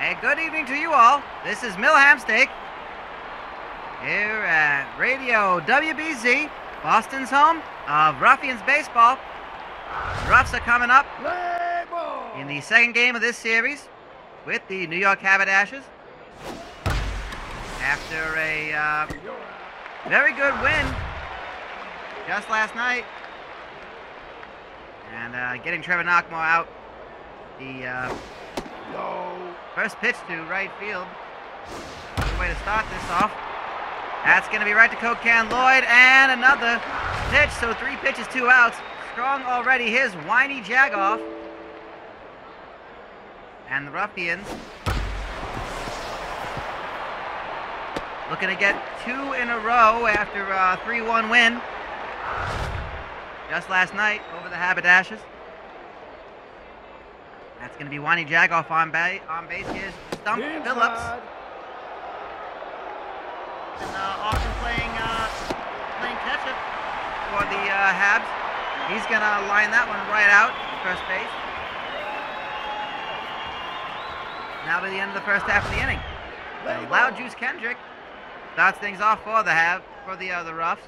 Hey, good evening to you all. This is Mill Hamsteak here at Radio WBZ, Boston's home of Ruffians Baseball. The Ruffs are coming up in the second game of this series with the New York Haberdashers after a very good win just last night and getting Trevor Knockmore out. The first pitch to right field. Good way to start this off. That's going to be right to Cocan Lloyd, and another pitch. So 3 pitches, 2 outs. Strong already. Here's Whiny Jagoff. And the Ruffians looking to get 2 in a row after a 3-1 win just last night over the Haberdashers. That's going to be Whiny Jagoff on base. Here's Stump Phillips. And often playing catch-up for the Habs. He's going to line that one right out to first base. Now to the end of the first half of the inning. Loud Juice Kendrick starts things off for the Ruffs.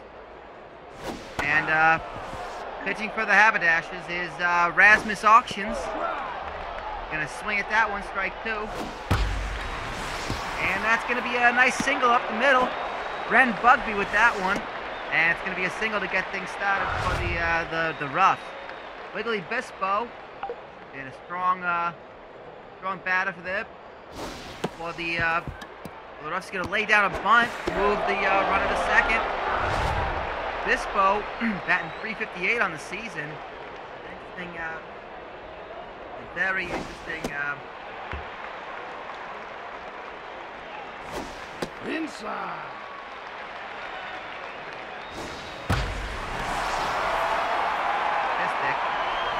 And pitching for the Haberdashers is Rasmus Auctions. Gonna swing at that one, strike 2. And that's gonna be a nice single up the middle. Ren Bugby with that one. And it's gonna be a single to get things started for the Ruffs. Wiggly Bispo and a strong batter for the Ruffs. Gonna lay down a bunt, move the runner to second. Bispo batting .358 on the season. Interesting. Very interesting. Inside.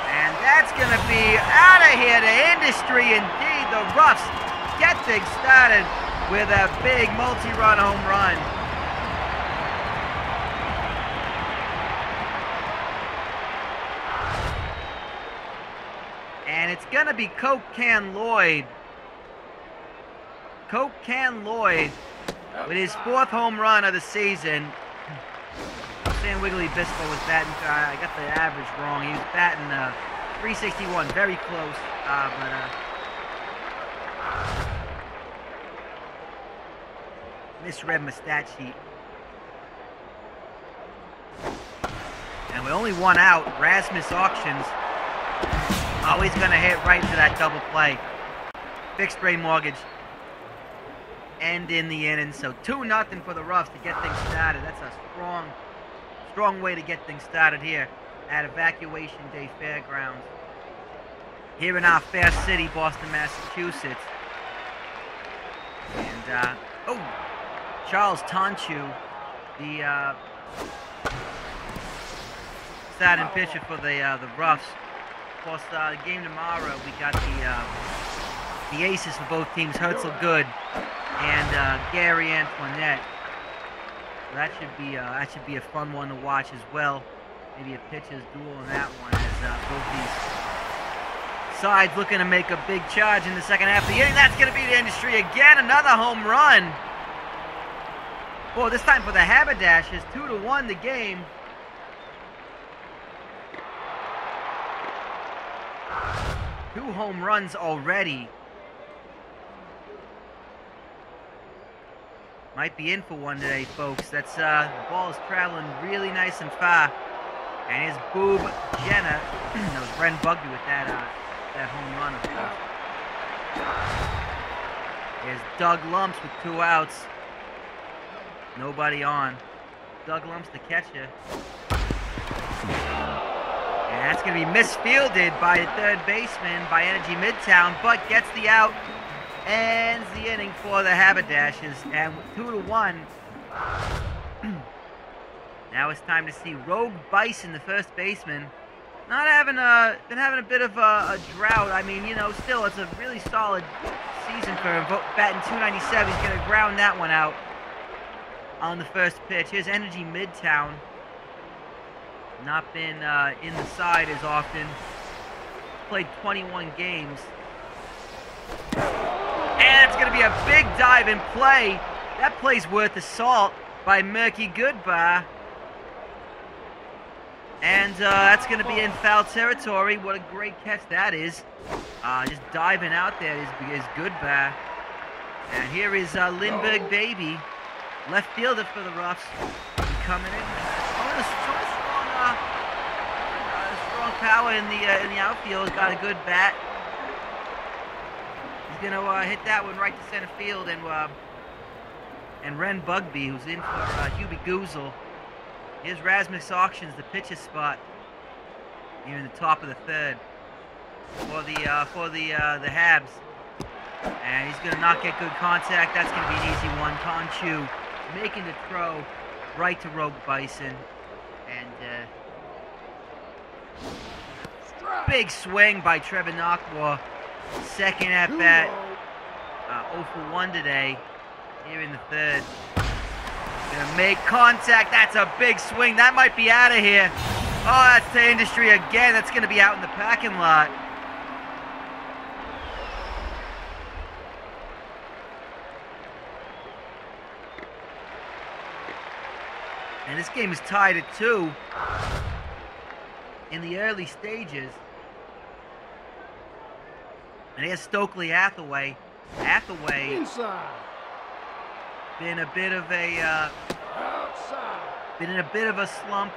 And that's going to be out of here to industry indeed. The Ruffs get things started with a big multi-run home run. And it's going to be Cocan Lloyd. Cocan Lloyd with his 4th home run of the season. I'm saying Wiggly Bispo was batting, I got the average wrong. He was batting .361, very close. Misread my stat sheet. And with only 1 out, Rasmus Auctions. Always going to hit right to that double play. Fixed rate mortgage. End in the inning. So 2-0 for the Ruffs to get things started. That's a strong way to get things started here at Evacuation Day Fairgrounds. Here in our fair city, Boston, Massachusetts. And, Charles Tonchu, the starting pitcher for the Ruffs. Of course, the game tomorrow, we got the aces for both teams, Herzl Good and Gary Antoinette. So that should be a fun one to watch as well. Maybe a pitcher's duel in that one as both these sides looking to make a big charge in the second half of the inning. That's going to be the industry again. Another home run. Boy, this time for the Haberdashers, 2-1 the game. Two home runs already. Might be in for one today, folks. That's the ball is traveling really nice and far. And here's Boob Jenner. That was Ren Bugby with that home run, of course. Here's Doug Lumps with 2 outs. Nobody on. Doug Lumps, the catcher. And that's going to be misfielded by a third baseman by Energy Midtown, but gets the out. Ends the inning for the Haberdashers. And with 2-1, now it's time to see Rogue Bison, the first baseman. Been having a bit of a drought. I mean, you know, still it's a really solid season for him. Batting .297, he's going to ground that one out on the first pitch. Here's Energy Midtown. Not been in the side as often. Played 21 games. And That's going to be a big dive in play. That play's worth the salt by Murky Goodbar. And that's going to be in foul territory. What a great catch that is. Just diving out there is Goodbar. And here is Lindbergh Baby, left fielder for the Ruffs, coming in. Strong power in the outfield. He's got a good bat. He's gonna hit that one right to center field, and Ren Bugby, who's in for Hubie Goozle. Here's Rasmus Auctions, the pitcher spot here in the top of the third for the Habs. And he's going to not get good contact. That's going to be an easy one. Conchu making the throw right to Rogue Bison. And big swing by Trevor Knockmore. Second at bat. 0 for 1 today here in the third. Going to make contact. That's a big swing. That might be out of here. Oh, that's to Industry again. That's going to be out in the parking lot. And this game is tied at 2 in the early stages. And here's Stokely Hathaway. Hathaway been a bit of a been in a bit of a slump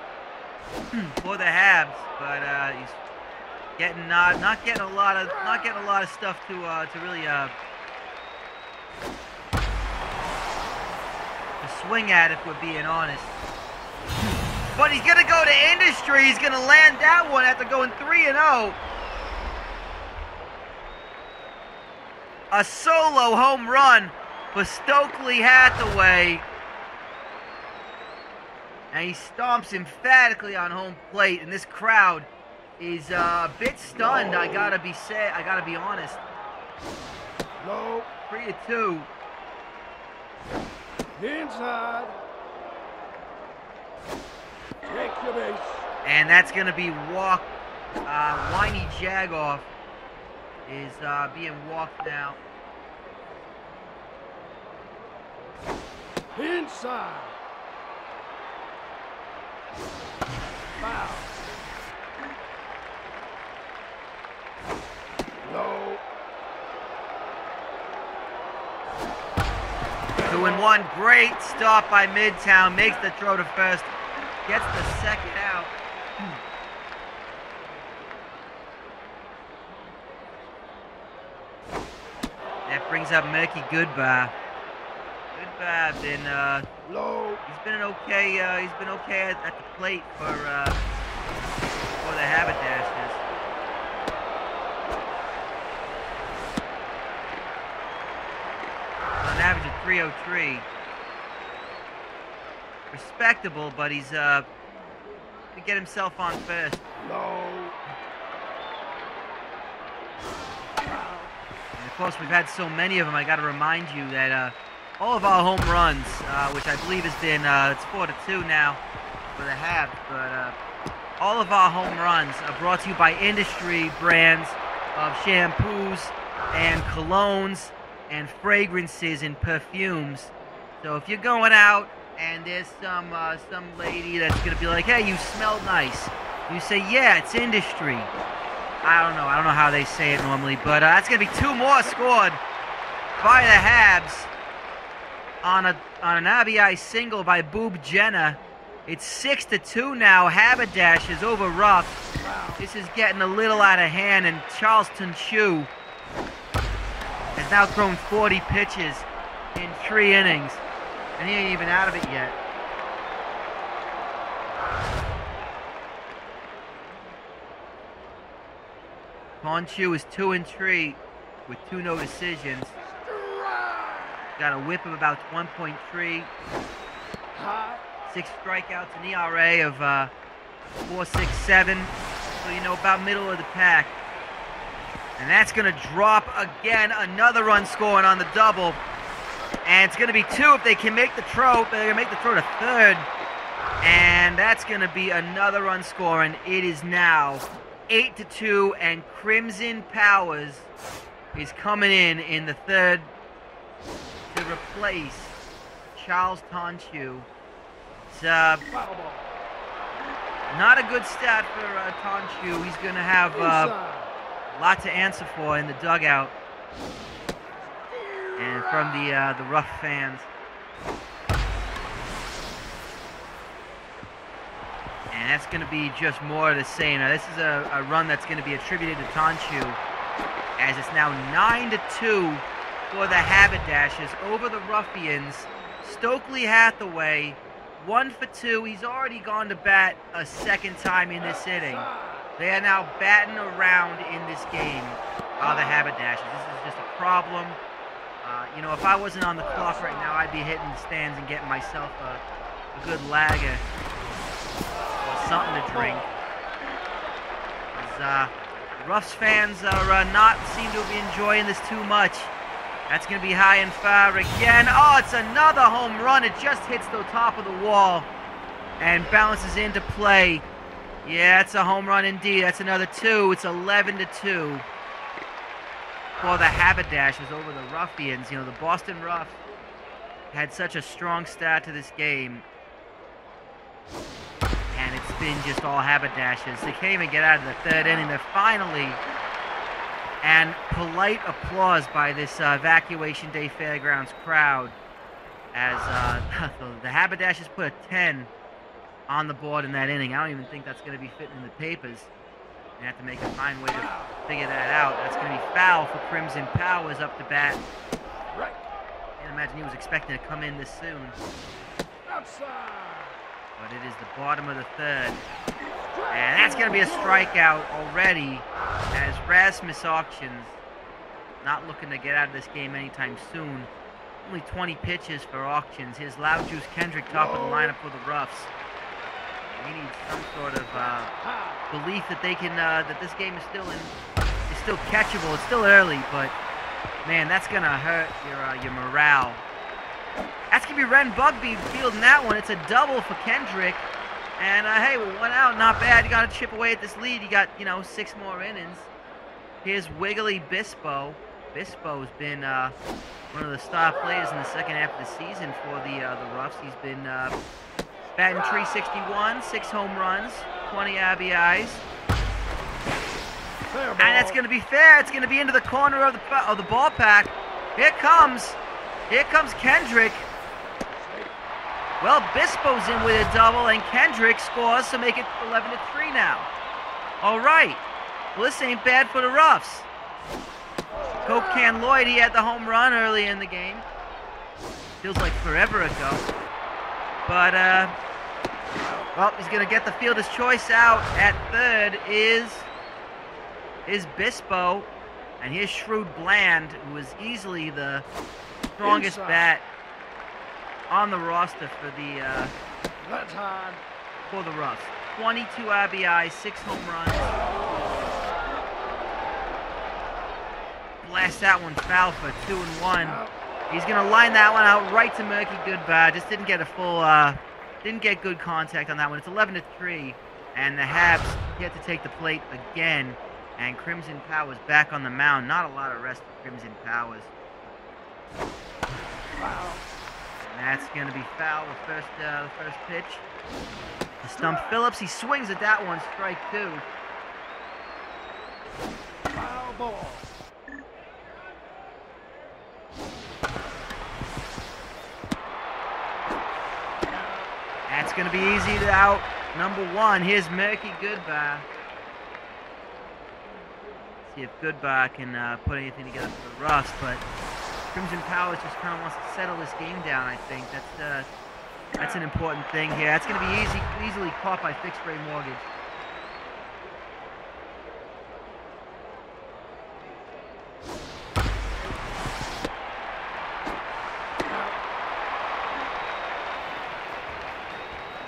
for the Habs, but he's getting not getting a lot of stuff to really to swing at, if we're being honest. But he's going to go to Industry. He's going to land that one after going 3-0. A solo home run for Stokely Hathaway. And he stomps emphatically on home plate. And this crowd is a bit stunned, I gotta be honest. 3-2. Inside. Take your base. And that's going to be walked. Whiny Jagoff is being walked now. Inside. Foul. Low. 2-1. Great stop by Midtown. Makes the throw to first. Gets the second out. That brings up Murky Goodbar. Goodbar been Low. he's been okay at the plate for the Haberdashers. On average of 303. Respectable, but he's to get himself on first. Low. And of course, we've had so many of them. I got to remind you that all of our home runs, which I believe has been it's 4-2 now for the Habs, but all of our home runs are brought to you by Industry brands of shampoos and colognes and fragrances and perfumes. So if you're going out and there's some lady that's gonna be like, hey, you smell nice, you say, yeah, it's Industry. I don't know how they say it normally, but that's gonna be 2 more scored by the Habs on an RBI single by Boob Jenner. It's 6-2 now. Haberdashers over Ruff. This is getting a little out of hand, and Charleston Chew has now thrown 40 pitches in 3 innings. And he ain't even out of it yet. Conchu is 2-3 with 2 no decisions. Got a whip of about 1.3. 6 strikeouts, an ERA of 4.67. So, you know, about middle of the pack. And that's going to drop again. Another run scoring on the double. And it's going to be 2 if they can make the throw. They're going to make the throw to third. And that's going to be another run scoring. It is now 8-2. And Crimson Powers is coming in the third to replace Charles Tonchu. It's Foul ball. not a good stat for Tonchu. He's going to have Inside. a lot to answer for in the dugout and from the rough fans. And that's going to be just more of the same. Now, this is a run that's going to be attributed to Tonchu, as it's now 9-2 for the Haberdashers over the Ruffians. Stokely Hathaway, 1 for 2. He's already gone to bat a second time in this inning. They are now batting around in this game, the Haberdashers. This is just a problem. You know, if I wasn't on the clock right now, I'd be hitting the stands and getting myself a good lager or something to drink. Ruffs fans are not seem to be enjoying this too much. That's going to be high and far again. Oh, it's another home run. It just hits the top of the wall and bounces into play. Yeah, it's a home run indeed. That's another 2. It's 11-2 for the Haberdashers over the Ruffians. You know, the Boston Ruffs had such a strong start to this game, and it's been just all Haberdashers. They can't even get out of the third inning. They're finally, and polite applause by this Evacuation Day Fairgrounds crowd as the Haberdashers put a 10 on the board in that inning. I don't even think that's going to be fitting in the papers. They have to make a fine way to figure that out. That's going to be foul for Crimson Powers up to bat. Right. Can't imagine he was expecting to come in this soon. Outside. But it is the bottom of the third. And that's going to be a strikeout already, as Rasmus Auctions not looking to get out of this game anytime soon. Only 20 pitches for Auctions. Here's Loud Juice Kendrick, top of the lineup for the Ruffs. He needs some sort of belief that they can, that this game is still catchable. It's still early, but man, that's gonna hurt your morale. That's gonna be Ren Bugby fielding that one. It's a double for Kendrick, and hey, we went out, not bad. You got to chip away at this lead. You got 6 more innings. Here's Wiggly Bispo. Bispo's been one of the star players in the second half of the season for the Ruffs. He's been batting .361, 6 home runs, 20 RBIs. And that's going to be fair. It's going to be into the corner of the ballpark. Here comes Kendrick. Well, Bispo's in with a double, and Kendrick scores to make it 11-3 now. All right. Well, this ain't bad for the Ruffs. Coke Can Lloyd, he had the home run early in the game. Feels like forever ago. But, well, he's going to get the fielder's choice out. At third is Bispo. And here's Shrewd Bland, who is easily the strongest bat on the roster for the Ruffs. 22 RBIs, 6 home runs. Blast that one foul for 2-1. He's going to line that one out right to Murky Goodbar. Just didn't get a full, didn't get good contact on that one. It's 11-3, and the Habs get to take the plate again. And Crimson Powers back on the mound. Not a lot of rest for Crimson Powers. Foul. And that's going to be foul, the first pitch. To Stump Phillips. He swings at that one, strike 2. Foul ball. That's going to be easy to out. Number 1, here's Murky Goodbar. See if Goodbar can put anything together for the Ruffs, but Crimson Powers just kind of wants to settle this game down, I think. That's an important thing here. That's going to be easily caught by Fixed Rate Mortgage.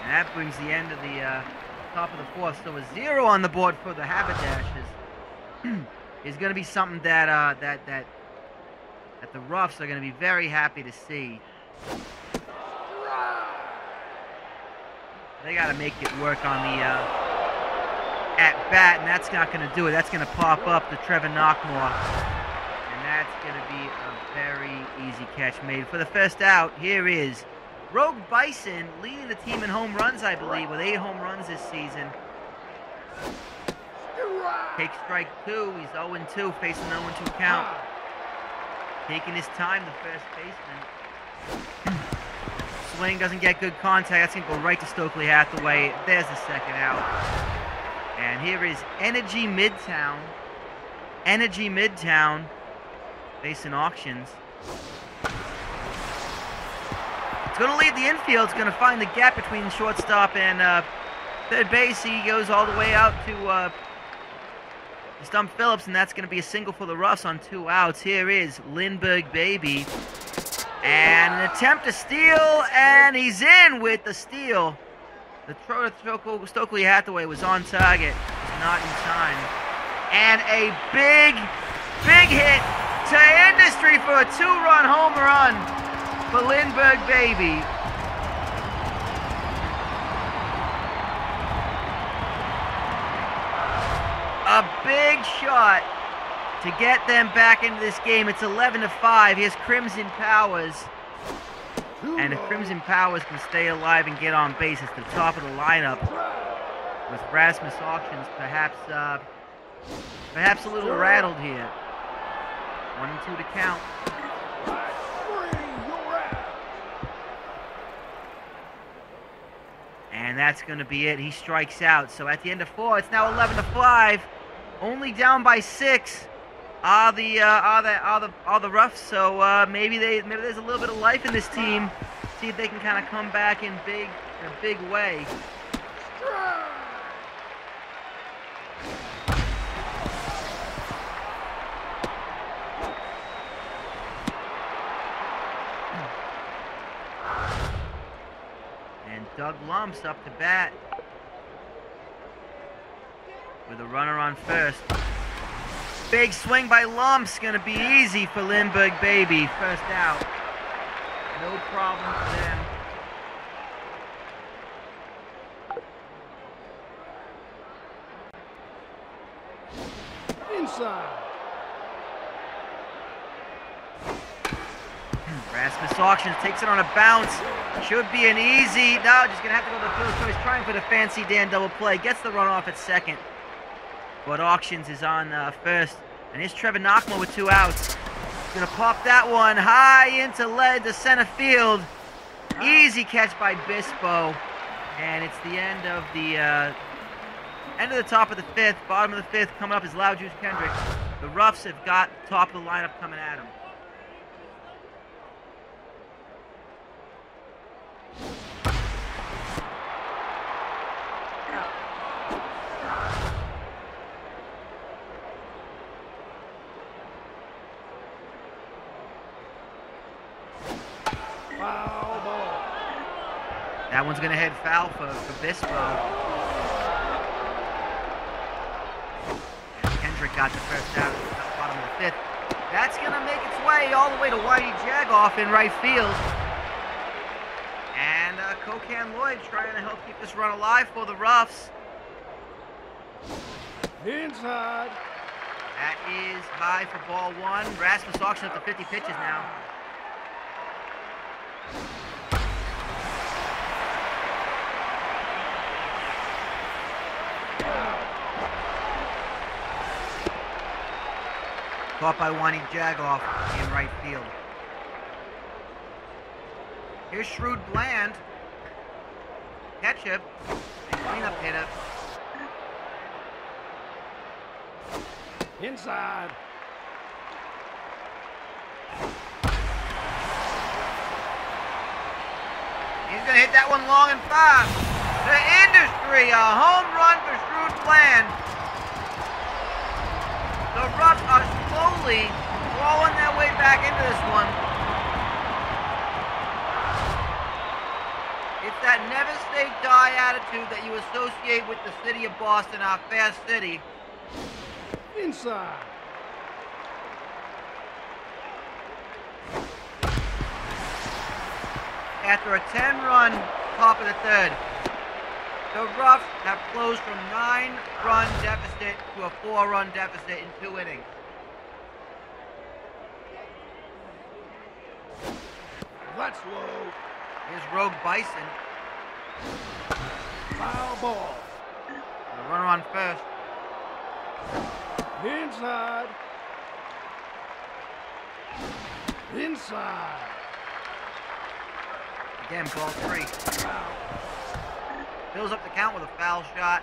And that brings the end of the top of the 4th. So a 0 on the board for the Haberdashers is going to be something that the Ruffs are going to be very happy to see. They got to make it work on the at bat, and that's not going to do it. That's going to pop up to Trevor Knockmore, and that's going to be a very easy catch made for the first out. Here is Rogue Bison leading the team in home runs, I believe, with 8 home runs this season. Takes strike 2. He's 0-2, facing an 0-2 count. Taking his time, the first baseman. Swing doesn't get good contact. That's going to go right to Stokely Hathaway. There's the second out. And here is Energy Midtown. Energy Midtown facing Auctions. It's going to leave the infield. It's going to find the gap between shortstop and third base. He goes all the way out to Stump Phillips, and that's going to be a single for the Ruffs on 2 outs. Here is Lindbergh Baby. And an attempt to steal, and he's in with the steal. The throw to Stokely Hathaway was on target, was not in time. And a big hit to Industry for a 2-run home run for Lindbergh Baby. A big shot to get them back into this game. It's 11-5. Here's Crimson Powers. And if Crimson Powers can stay alive and get on base, it's the top of the lineup. With Rasmus Auctions perhaps a little rattled here. 1-2 to count. And that's going to be it. He strikes out. So at the end of 4, it's now 11-5. Only down by 6 are the Ruffs. So maybe there's a little bit of life in this team. See if they can kind of come back in a big way. And Doug Lumps up to bat with a runner on first. Big swing by Lumps, gonna be easy for Lindbergh Baby. First out. No problem for them. Inside. Rasmus Auctions takes it on a bounce. Should be an easy. No, just gonna have to go to the field choice, trying for the fancy Dan double play. Gets the runoff at second. But Auctions is on first. And here's Trevor Knockmore with 2 outs. Gonna pop that one high into lead to center field. Easy catch by Bispo. And it's the end of the top of the 5th. Bottom of the 5th coming up is Loud Juice Kendrick. The Ruffs have got the top of the lineup coming at them. Foul ball. That one's going to head foul for Bispo. Kendrick got the first out at the bottom of the 5th. That's going to make its way all the way to Whitey Jagoff in right field. And Kokan Lloyd trying to help keep this run alive for the Ruffs. Inside. That is high for ball 1. Rasmus Auction up to 50 pitches now. Caught by Whitey Jagoff in right field. Here's Shrewd Bland. Ketchup. And cleanup hitter. Inside. He's going to hit that one long and far. The Industry, a home run for Shrewd Bland. The Ruffs are slowly clawing their way back into this one. It's that never say die attitude that you associate with the city of Boston, our fair city. Inside. After a 10-run top of the 3rd, the Ruffs have closed from 9-run deficit to a 4-run deficit in 2 innings. That's low. Here's Rogue Bison. Foul ball. The runner on first. Inside. Inside. Again, ball 3. Foul. Fills up the count with a foul shot.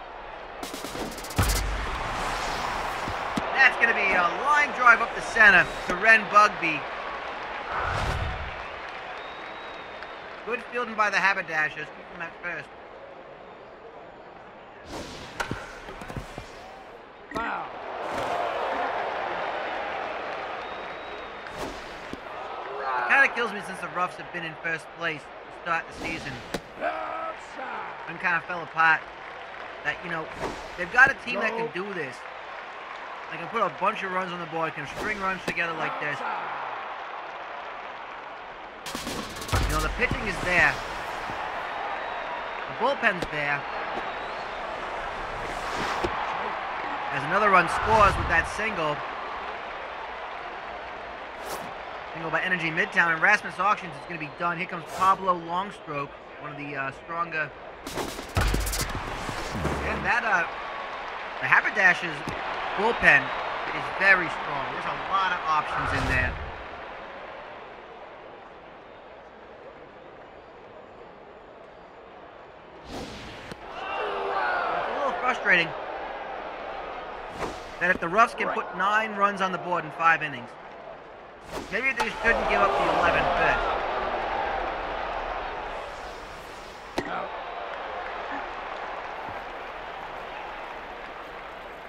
That's going to be a line drive up the center to Ren Bugby. Good fielding by the Haberdashers. Keep them at first. Foul. It kind of kills me since the Roughs have been in first place to start the season. Outside. And kind of fell apart. That, you know, they've got a team that can do this. They can put a bunch of runs on the board, can string runs together like this. You know, the pitching is there. The bullpen's there. As another run scores with that single. Single by Energy Midtown. And Rasmus Auctions is going to be done. Here comes Pablo Longstroke, one of the stronger. And that, the Haberdashers bullpen is very strong. There's a lot of options in there. It's a little frustrating that if the Roughs can put 9 runs on the board in 5 innings, maybe they shouldn't give up the 11th first.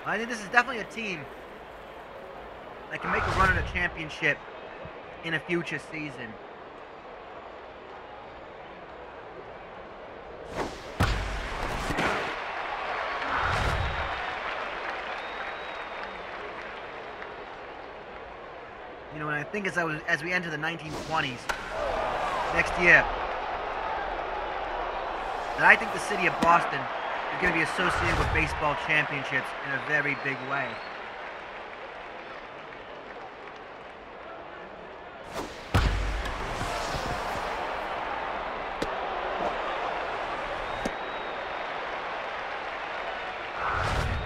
I think this is definitely a team that can make a run at a championship in a future season. You know, and I think as we enter the 1920s next year, that I think the city of Boston is going to be associated with baseball championships in a very big way.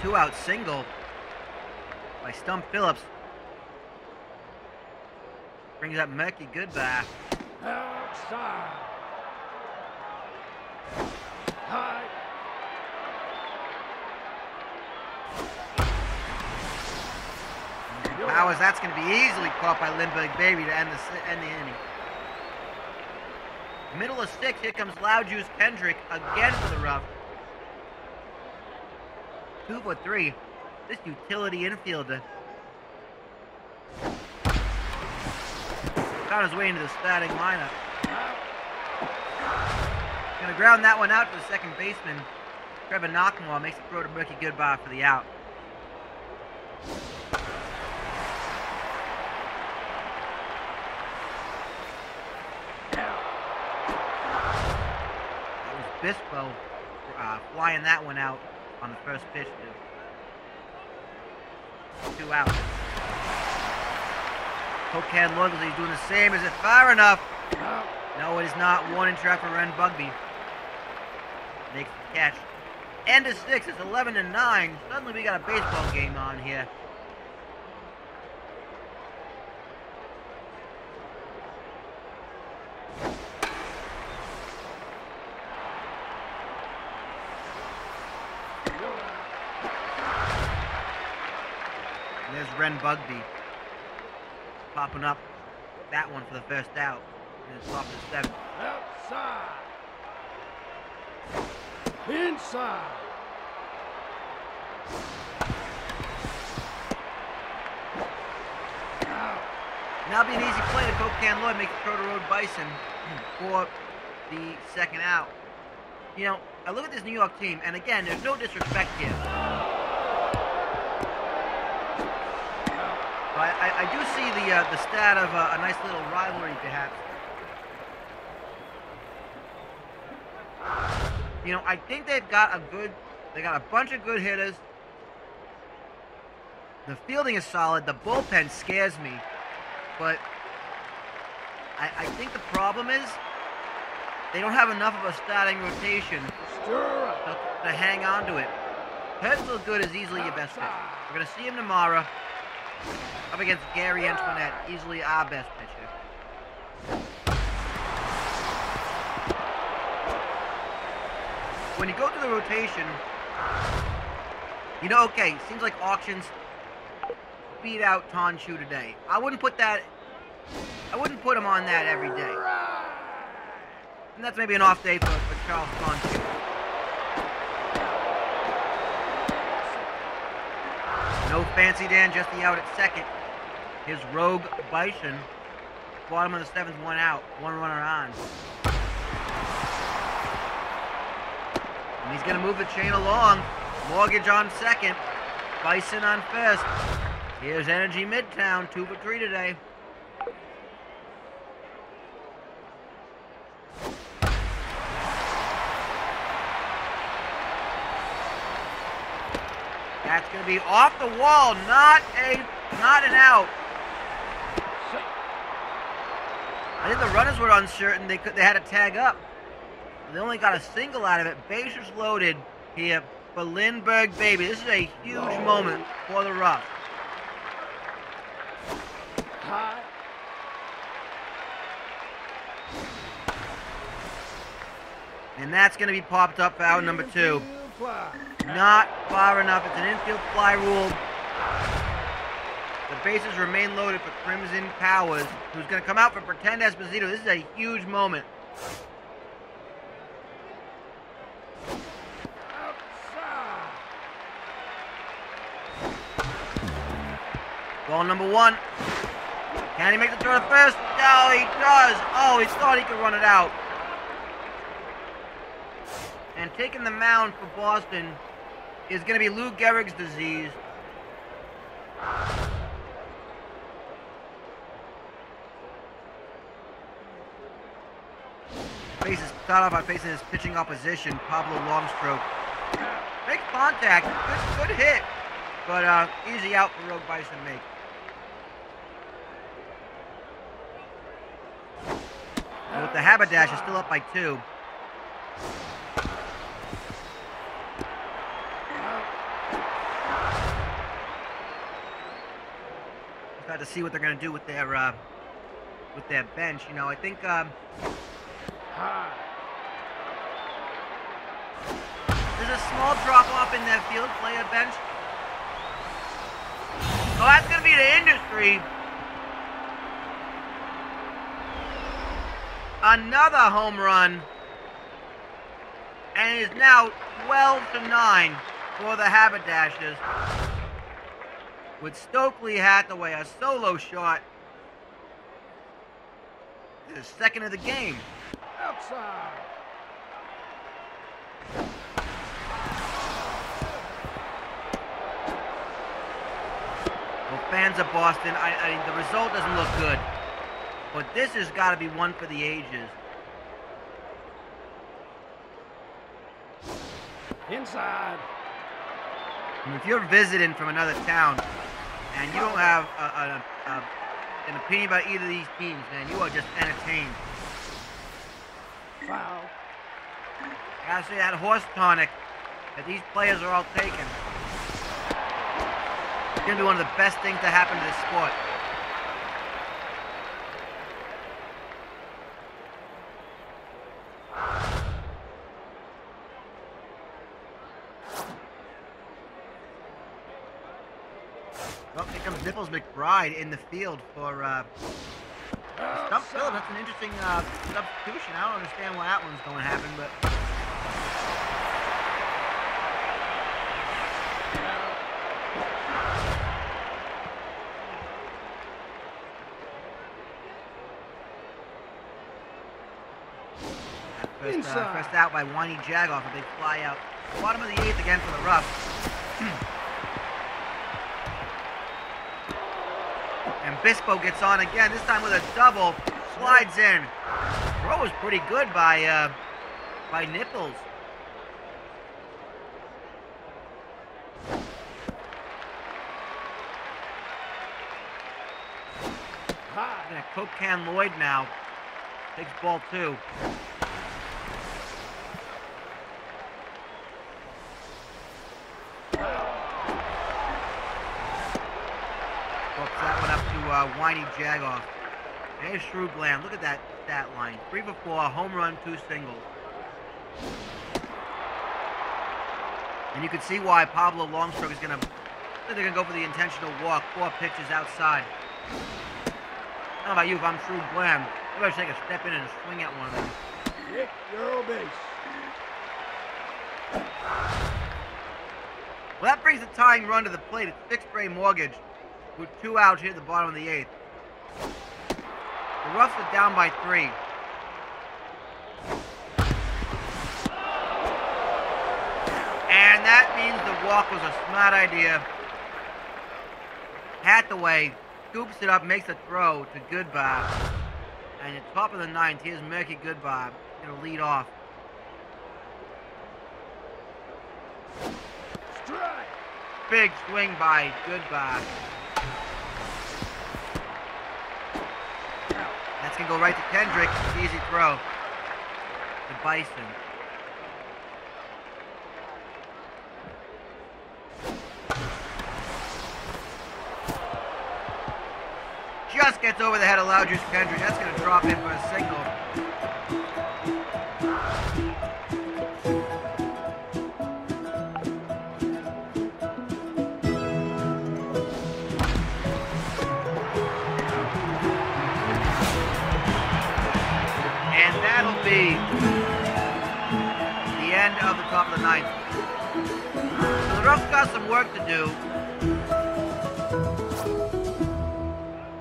Two-out single by Stump Phillips. Brings up Murky Goodbar. Outside. High. Powers, that's going to be easily caught by Lindbergh Baby to end the inning. Middle of 6, here comes Loud Juice Kendrick again for the Rough. 2 for 3. This utility infielder found his way into the starting lineup. Gonna ground that one out to the second baseman. Trevor Knockmore makes the throw to Murky Goodbar for the out. That was Bispo flying that one out on the first pitch. 2 out. Cokehead Loyalty doing the same. Is it far enough? No, it is not. 1 trap for Ren Bugby. Makes the catch. End of 6. It's 11-9. Suddenly we got a baseball game on here. And there's Ren Bugby popping up that one for the first out. And it's off to 7. Outside. Inside. Out. Now be an easy play to Cokehead Lloyd, make the throw to Road Bison for the second out. You know, I look at this New York team, and again, there's no disrespect here. But I do see the stat of a nice little rivalry, perhaps. You know, I think they got a bunch of good hitters. The fielding is solid. The bullpen scares me, but I think the problem is they don't have enough of a starting rotation Stir up. to hang on to it. Hetzel Good is easily your best pitcher. We're going to see him tomorrow up against Gary Antoinette, easily our best pitcher. When you go through the rotation, you know, okay, seems like Auctions beat out Tonshu today. I wouldn't put him on that every day. And that's maybe an off day for Charles Tonshu. No Fancy Dan, just the out at second. His Rogue Bison, bottom of the seventh, one out, one runner on. And he's going to move the chain along. Mortgage on second, Bison on first. Here's Energy Midtown, 2 for 3 today. That's going to be off the wall, not an out. I think the runners were uncertain. They had to tag up. They only got a single out of it. Bases loaded here for Lindbergh, baby. This is a huge moment for the Roughs. High. And that's going to be popped up for out number 2. Infield fly. Not far enough. It's an infield fly rule. The bases remain loaded for Crimson Powers, who's going to come out for Pretend Esposito. This is a huge moment. Outside. Ball number 1. Can he make the throw to first? No, he does. Oh, he thought he could run it out. And taking the mound for Boston is going to be Lou Gehrig's disease. Start off by facing his pitching opposition, Pablo Longstroke. Makes contact, good hit, but easy out for Rogue Bison to make. And with the Haberdash is still up by 2. Got to see what they're going to do with their bench. You know, I think High. there's a small drop-off in their field player bench. Oh, that's going to be the Industry. Another home run. And it is now 12-9 for the Haberdashers. With Stokely Hathaway, a solo shot. The second of the game. Outside. Well, fans of Boston, the result doesn't look good. But this has got to be one for the ages. Inside. And if you're visiting from another town and you don't have an opinion about either of these teams, man, you are just entertained. Foul. I gotta say, that horse tonic that these players are all taking, it's gonna be one of the best things to happen to this sport. Well, here comes Nichols McBride in the field for Stump Phillips. That's an interesting substitution. I don't understand why that one's going to happen, but first out by Wani Jagoff, a big fly out. Bottom of the 8th again for the Roughs. And Bispo gets on again, this time with a double, slides in. Throw was pretty good by Nichols. High. Coke Can Lloyd now Takes ball 2. Hooks that one up to Whiny Jagoff. And here's Shrewd Bland. Look at that stat line. 3 for 4, home run, 2 singles. And you can see why Pablo Longstrokes is going to... They're going to go for the intentional walk. 4 pitches outside. How about you? If I'm Shrewd Bland, I better take a step in and swing at one of them. Hit your base. Well, that brings the tying run to the plate. It's Fixed Ray Mortgage with 2 outs here at the bottom of the 8th. The Roughs are down by 3. And that means the walk was a smart idea. Hathaway scoops it up, makes a throw to Goodbar. And at the top of the 9th, here's Murky Goodbar. Going to lead off. Strike. Big swing by Goodbar. That's going to go right to Kendrick. It's an easy throw to Bison. Just gets over the head of Loudjuice Kendrick. That's going to drop in for a single. And that'll be the end of the top of the 9th. So the Roughs got some work to do.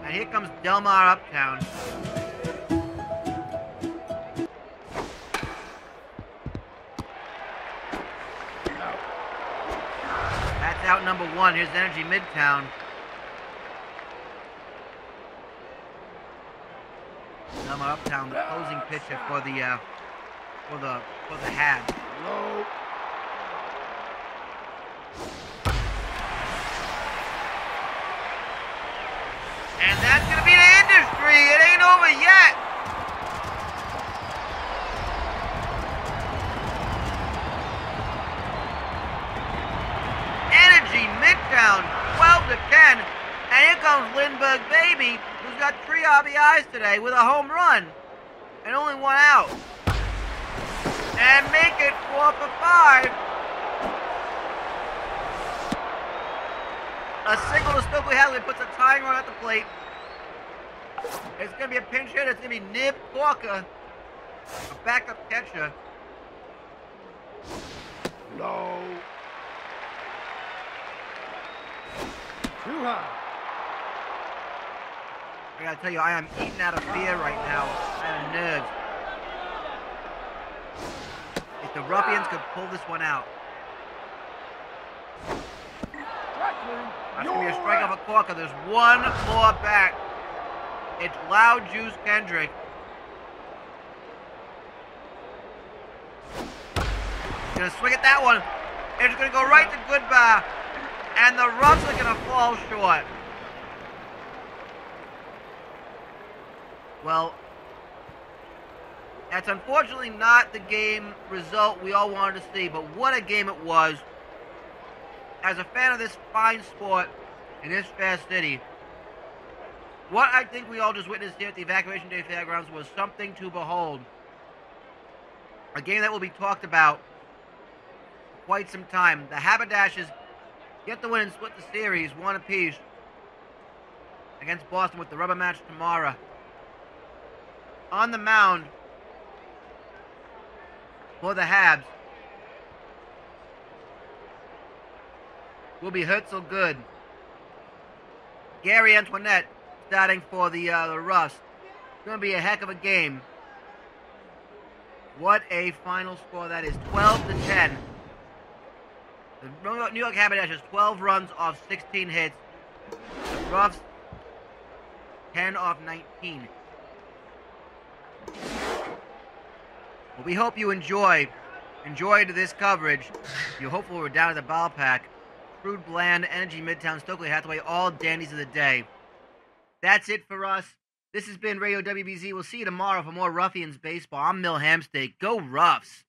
And here comes Delmar Uptown. That's out number 1. Here's Energy Midtown. Delmar Uptown, the closing pitcher for the Habs. Low. And that's going to be the industry. It ain't over yet. Energy Midtown, 12 to 10. And here comes Lindbergh Baby, who's got 3 RBIs today with a home run. And only 1 out. And make it 4 for 5. A single to Stokely Hadley puts a tying run at the plate. It's going to be a pinch hit. It's going to be Nib Corker, a backup catcher. Low. Too high. I got to tell you, I am eating out of fear right now, out of nerves. If the Ruffians could pull this one out. That's going to be a strike off a Corker. There's one more back. It's Loudjuice Kendrick. Going to swing at that one. It's going to go right to Goodbar. And the Roughs are going to fall short. Well, that's unfortunately not the game result we all wanted to see, but what a game it was. As a fan of this fine sport in this fair city, what I think we all just witnessed here at the Evacuation Day Fairgrounds was something to behold. A game that will be talked about for quite some time. The Haberdashers get the win and split the series 1 apiece against Boston with the rubber match tomorrow. On the mound for the Habs will be Herzl Good. Gary Antoinette starting for the Roughs. It's going to be a heck of a game. What a final score that is. 12 to 10. The New York Haberdashers 12 runs off 16 hits. The Roughs 10 off 19. Well, we hope you enjoyed this coverage. You hopefully were down at the ballpark. Shrewd Bland, Energy Midtown, Stokely Hathaway, all dandies of the day. That's it for us. This has been Radio WBZ. We'll see you tomorrow for more Ruffians baseball. I'm Mill Hamstead. Go Ruffs.